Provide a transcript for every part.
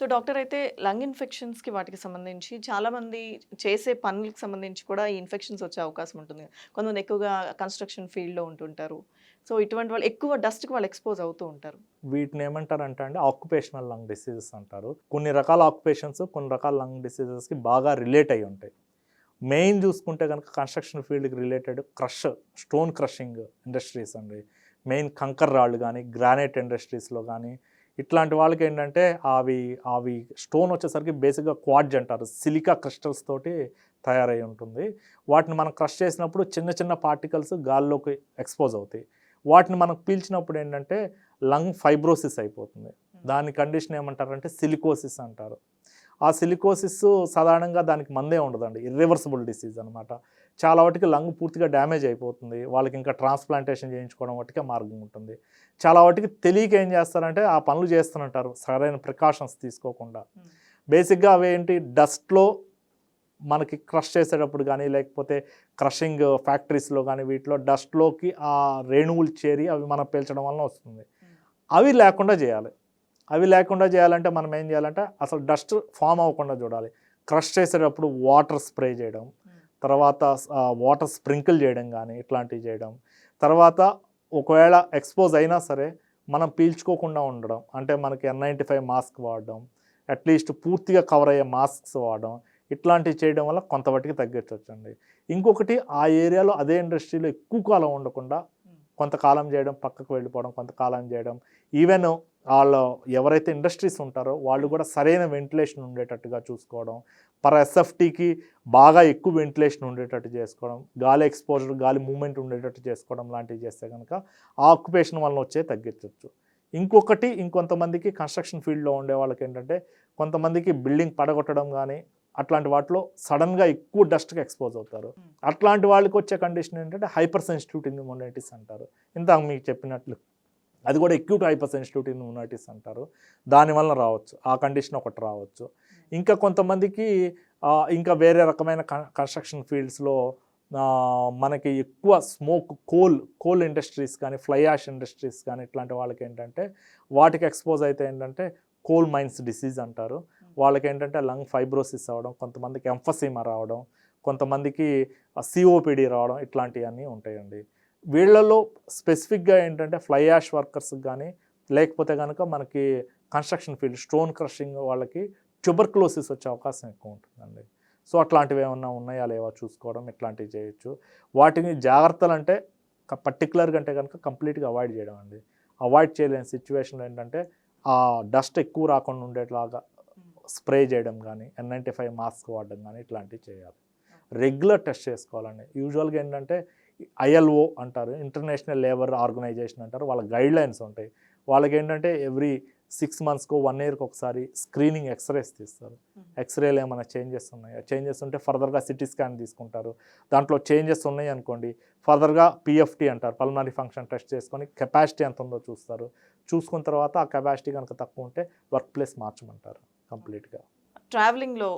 So, doctor అయితే lung ఇన్ఫెక్షన్స్‌కి వాటికి సంబంధించి చాలామంది చేసే పనులకి సంబంధించి కూడా ఈ ఇన్ఫెక్షన్స్ వచ్చే అవకాశం ఉంటుంది. కొంతమంది ఎక్కువగా కన్‌స్ట్రక్షన్ ఫీల్డ్‌లో ఉంటుంటారు. సో, ఇటువంటి వాళ్ళు ఎక్కువ డస్ట్‌కి వాళ్ళు ఎక్స్‌పోజ్ అవుతూ ఉంటారు. వీటిని ఏమంటారంటే అండి ఆక్యుపేషనల్ లంగ్ డిసీజెస్ అంటారు. కొన్ని రకాల ఆక్యుపేషన్స్, కొన్ని రకాల లంగ్ డిసీజెస్‌కి బాగా రిలేట్ అయ్యి ఉంటాయి. మెయిన్ చూసుకుంటే గనుక కన్‌స్ట్రక్షన్ ఫీల్డ్‌కి రిలేటెడ్ స్టోన్ క్రషింగ్ ఇండస్ట్రీస్ అండి. మెయిన్ కంకర్ రాళ్ళు గానీ, గ్రానైట్ ఇండస్ట్రీస్‌లో గానీ, ఇట్లాంటి వాళ్ళకేంటంటే అవి అవి స్టోన్ వచ్చేసరికి బేసిక్‌గా క్వార్ట్జ్ అంటారు. సిలికా క్రిస్టల్స్ తోటి తయారై ఉంటుంది. వాటిని మనం క్రష్ చేసినప్పుడు చిన్న చిన్న పార్టికల్స్ గాల్లోకి ఎక్స్‌పోజ్ అవుతాయి. వాటిని మనం పీల్చినప్పుడు ఏంటంటే లంగ్ ఫైబ్రోసిస్ అయిపోతుంది. దాని కండిషన్ ఏమంటారంటే సిలికోసిస్ అంటారు. ఆ సిలికోసిస్ సాధారణంగా దానికి మందే ఉండదండి. ఇర్రివర్సిబుల్ డిసీజ్ అనమాట. చాలా వాటికి లంగ్ పూర్తిగా డ్యామేజ్ అయిపోతుంది. వాళ్ళకి ఇంకా ట్రాన్స్‌ప్లాంటేషన్ చేయించుకోవడం మట్టుకే మార్గం ఉంటుంది. చాలా వాటికి తెలియక ఏం చేస్తారంటే ఆ పనులు చేస్తుంటారు సరైన ప్రికాషన్స్ తీసుకోకుండా. బేసిక్‌గా అవేంటి డస్ట్‌లో మనకి క్రష్ చేసేటప్పుడు గానీ, లేకపోతే క్రషింగ్ ఫ్యాక్టరీస్‌లో గానీ, వీటిలో డస్ట్‌లోకి ఆ రేణువులు చేరి అవి మనం పీల్చడం వలన వస్తుంది. అవి లేకుండా చేయాలి. అవి లేకుండా చేయాలంటే మనం ఏం చేయాలంటే అసలు డస్ట్ ఫామ్ అవ్వకుండా చూడాలి. క్రష్ చేసేటప్పుడు వాటర్ స్ప్రే చేయడం, తర్వాత వాటర్ స్ప్రింకిల్ చేయడం గానీ, ఇట్లాంటివి చేయడం. తర్వాత ఒకవేళ ఎక్స్‌పోజ్ అయినా సరే మనం పీల్చుకోకుండా ఉండడం. అంటే మనకి N95 మాస్క్ వాడడం, అట్‌లీస్ట్ పూర్తిగా కవర్ అయ్యే మాస్క్స్ వాడడం. ఇట్లాంటివి చేయడం వల్ల కొంత మట్టుకు తగ్గించొచ్చండి. ఇంకొకటి ఆ ఏరియాలో అదే ఇండస్ట్రీలో ఎక్కువ కాలం ఉండకుండా కొంతకాలం చేయడం, పక్కకు వెళ్ళిపోవడం, కొంతకాలం చేయడం. ఈవెన్ ఆళ్ళు ఎవరైతే ఇండస్ట్రీస్ ఉంటారో వాళ్ళు కూడా సరైన వెంటిలేషన్ ఉండేటట్టుగా చూసుకోవడం. పర్ ఎస్ఎఫ్టీకి బాగా ఎక్కువ వెంటిలేషన్ ఉండేటట్టు చేసుకోవడం. గాలి ఎక్స్‌పోజర్, గాలి మూవ్‌మెంట్ ఉండేటట్టు చేసుకోవడం లాంటివి చేస్తే గనక ఆ ఆక్యుపేషన్ వలన వచ్చేవి తగ్గించొచ్చు. ఇంకొకటి ఇంకొంతమందికి కన్‌స్ట్రక్షన్ ఫీల్డ్‌లో ఉండే వాళ్ళకేంటంటే కొంతమందికి బిల్డింగ్ పడగొట్టడం గానీ, అట్లాంటి వాటిలో సడెన్‌గా ఎక్కువ డస్ట్‌కి ఎక్స్‌పోజ్ అవుతారు. అట్లాంటి వాళ్ళకొచ్చే కండిషన్ ఏంటంటే హైపర్ సెన్సిటివిటీ న్యూమోనైటిస్ అంటారు. ఇందాక మీకు చెప్పినట్లు. అది కూడా అక్యూట్ హైపర్ సెన్సిటివిటీ న్యూమోనైటిస్ అంటారు. దానివల్ల రావచ్చు. ఆ కండిషన్ ఒకటి రావచ్చు. ఇంకా కొంతమందికి ఇంకా వేరే రకమైన కన్‌స్ట్రక్షన్ ఫీల్డ్స్‌లో మనకి ఎక్కువ కోల్ ఇండస్ట్రీస్ కానీ, ఫ్లై యాష్ ఇండస్ట్రీస్ కానీ ఇట్లాంటి వాళ్ళకేంటంటే వాటికి ఎక్స్‌పోజ్ అయితే ఏంటంటే కోల్ మైన్స్ డిసీజ్ అంటారు. వాళ్ళకేంటంటే లంగ్ ఫైబ్రోసిస్ అవ్వడం, కొంతమందికి ఎంఫసీమా రావడం, కొంతమందికి సిఓపిడి రావడం ఇట్లాంటియన్నీ ఉంటాయండి. వీళ్ళలో స్పెసిఫిక్‌గా ఏంటంటే ఫ్లై యాష్ వర్కర్స్‌కి గానీ, లేకపోతే గనక మనకి కన్‌స్ట్రక్షన్ ఫీల్డ్ స్టోన్ క్రషింగ్ వాళ్ళకి ట్యూబర్క్యులోసిస్ వచ్చే అవకాశం ఎక్కువ ఉంటుందండి. సో, అట్లాంటివి ఏమన్నా ఉన్నాయా లేవా చూసుకోవడం ఇట్లాంటివి చేయొచ్చు. వాటిని జాగ్రత్తలంటే పర్టిక్యులర్‌గా అంటే గనక కంప్లీట్‌గా అవాయిడ్ చేయడం అండి. అవాయిడ్ చేయలేని సిట్యుయేషన్‌లో ఏంటంటే ఆ డస్ట్ ఎక్కువ రాకుండా ఉండేట్లాగా స్ప్రే చేయడం గానీ, N95 మాస్క్ వాడడం గానీ ఇట్లాంటివి చేయాలి. రెగ్యులర్ టెస్ట్ చేసుకోవాలండి. యూజువల్‌గా ఏంటంటే ఐఎల్ఓ అంటారు. ఇంటర్నేషనల్ లేబర్ ఆర్గనైజేషన్ అంటారు. వాళ్ళ గైడ్‌లైన్స్ ఉంటాయి. వాళ్ళకేంటంటే ఎవ్రీ 6 మంత్స్‌కో, 1 ఇయర్‌కి ఒకసారి స్క్రీనింగ్ ఎక్స్‌రేస్ తీస్తారు. ఎక్స్‌రేలో ఏమైనా చేంజెస్ ఉన్నాయా? చేంజెస్ ఉంటే ఫర్దర్‌గా సిటీ స్కాన్ తీసుకుంటారు. దాంట్లో చేంజెస్ ఉన్నాయనుకోండి, ఫర్దర్‌గా పీఎఫ్టీ అంటారు. పల్మనరీ ఫంక్షన్ టెస్ట్ చేసుకొని కెపాసిటీ ఎంత ఉందో చూస్తారు. చూసుకున్న తర్వాత ఆ కెపాసిటీ గనుక తక్కువ ఉంటే వర్క్ ప్లేస్ మార్చమంటారు కంప్లీట్‌గా. ట్రావెలింగ్‌లో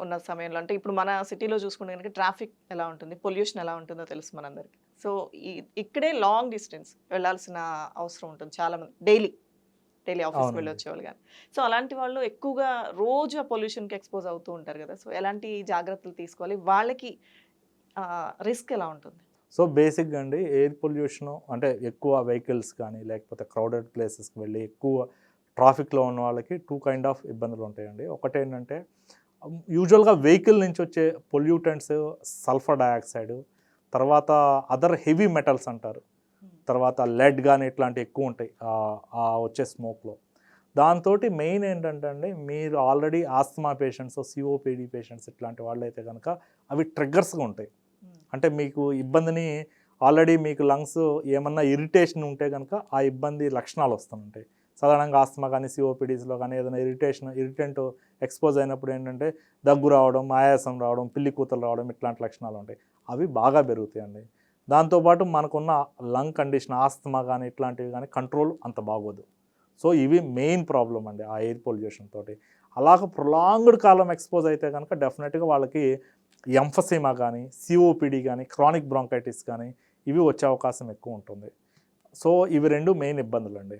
ఉన్న సమయంలో అంటే ఇప్పుడు మన సిటీలో చూసుకుంటే గనుక ట్రాఫిక్ ఎలా ఉంటుంది? పొల్యూషన్ ఎలా ఉంటుందో తెలుసు మనందరికి. సో, ఇక్కడే లాంగ్ డిస్టెన్స్ వెళ్ళాల్సిన అవసరం ఉంటుంది చాలామంది. డైలీ ఆఫీస్‌కి అవునండి. వెళ్ళొచ్చేవాళ్ళు గాని. సో, అలాంటి వాళ్ళు ఎక్కువగా రోజు ఆ పొల్యూషన్‌కి ఎక్స్‌పోజ్ అవుతూ ఉంటారు గదా! సో, ఎలాంటి జాగ్రత్తలు తీసుకోవాలి? వాళ్ళకి రిస్క్ ఎలా ఉంటుంది? సో, బేసిక్‌గా అండి ఎయిర్ పొల్యూషను అంటే ఎక్కువ వెహికల్స్ కానీ, లేకపోతే క్రౌడెడ్ ప్లేసెస్‌కి వెళ్ళి ఎక్కువ ట్రాఫిక్‌లో ఉన్న వాళ్ళకి 2 కైండ్ ఆఫ్ ఇబ్బందులుంటాయండి. ఒకటేంటంటే యూజువల్‌గా వెహికల్ నుంచి వచ్చే పొల్యూటెంట్స్ సల్ఫర్ డయాక్సైడ్, తర్వాత అదర్ హెవీ మెటల్స్ అంటారు. తర్వాత లెడ్ గాని ఇట్లాంటివి ఎక్కువుంటాయి. వచ్చే స్మోక్‌లో. దాంతోటి మెయిన్ ఏంటంటే అండి, మీరు already asthma patients, COPD patients ఇట్లాంటి వాళ్ళైతే గనక అవి ట్రిగ్గర్స్‌గా ఉంటాయి. అంటే మీకు ఇబ్బందిని ఆల్రెడీ మీకు లంగ్స్ ఏమన్నా ఇరిటేషన్ ఉంటే గనక ఆ ఇబ్బంది లక్షణాలు వస్తుంటాయి. సాధారణంగా ఆస్తమా కానీ, సీఓపీడీస్‌లో కానీ ఏదైనా ఇరిటెంట్ ఎక్స్‌పోజ్ అయినప్పుడు ఏంటంటే దగ్గు రావడం, ఆయాసం రావడం, పిల్లి కూతలు రావడం ఇట్లాంటి లక్షణాలు ఉంటాయి. అవి బాగా పెరుగుతాయండి. దాంతోపాటు మనకున్న లంగ్ కండిషన్ ఆస్తమా కానీ ఇట్లాంటివి కానీ కంట్రోల్ అంత బాగోదు. సో, ఇవి మెయిన్ ప్రాబ్లమ్ అండి ఆ ఎయిర్ పొల్యూషన్ తోటి. అలాగ ప్రొలాంగ్డ్ కాలం ఎక్స్‌పోజ్ అయితే గనక డెఫినిట్‌గా వాళ్ళకి ఎంఫసీమా గానీ, సీఓపీడీ గానీ, క్రానిక్ బ్రాంకైటిస్ గానీ ఇవి వచ్చే అవకాశం ఎక్కువ ఉంటుంది. సో, ఇవి 2 మెయిన్ ఇబ్బందులండి.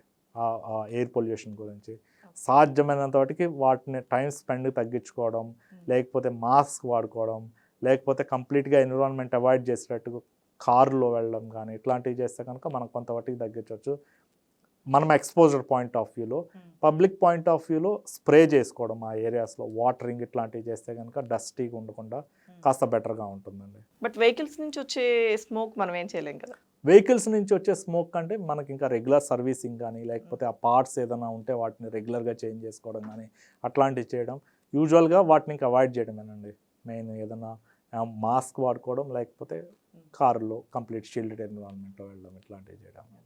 ఎయిర్ పొల్యూషన్ గురించి. సాధ్యమైనంత వాటికి వాటిని టైం స్పెండ్ తగ్గించుకోవడం, లేకపోతే మాస్క్ వాడుకోవడం, లేకపోతే కంప్లీట్గా ఎన్విరాన్మెంట్ అవాయిడ్ చేసేటట్టు కారులో వెళ్ళడం కానీ ఇట్లాంటివి చేస్తే కనుక మనం కొంత వాటికి తగ్గించవచ్చు. మనం ఎక్స్పోజర్ పాయింట్ ఆఫ్ వ్యూలో, పబ్లిక్ పాయింట్ ఆఫ్ వ్యూలో స్ప్రే చేసుకోవడం ఆ ఏరియాస్లో వాటరింగ్ ఇట్లాంటివి చేస్తే కనుక డస్టీగా ఉండకుండా కాస్త బెటర్గా ఉంటుందండి. బట్ వెహికల్స్ నుంచి వచ్చే స్మోక్ మనం ఏం చేయలేం కదా. వెహికల్స్ నుంచి వచ్చే స్మోక్ అంటే మనకి ఇంకా రెగ్యులర్ సర్వీసింగ్ కానీ, లేకపోతే ఆ పార్ట్స్ ఏదైనా ఉంటే వాటిని రెగ్యులర్గా చేంజ్ చేసుకోవడం కానీ అట్లాంటివి చేయడం, యూజువల్గా వాటిని ఇంకా అవాయిడ్ చేయడమేనండి మెయిన్. ఏదైనా మాస్క్ వాడుకోవడం, లేకపోతే కారులో కంప్లీట్ షీల్డెడ్ ఎన్విరాన్మెంట్లో వెళ్ళడం ఇట్లాంటివి చేయడం.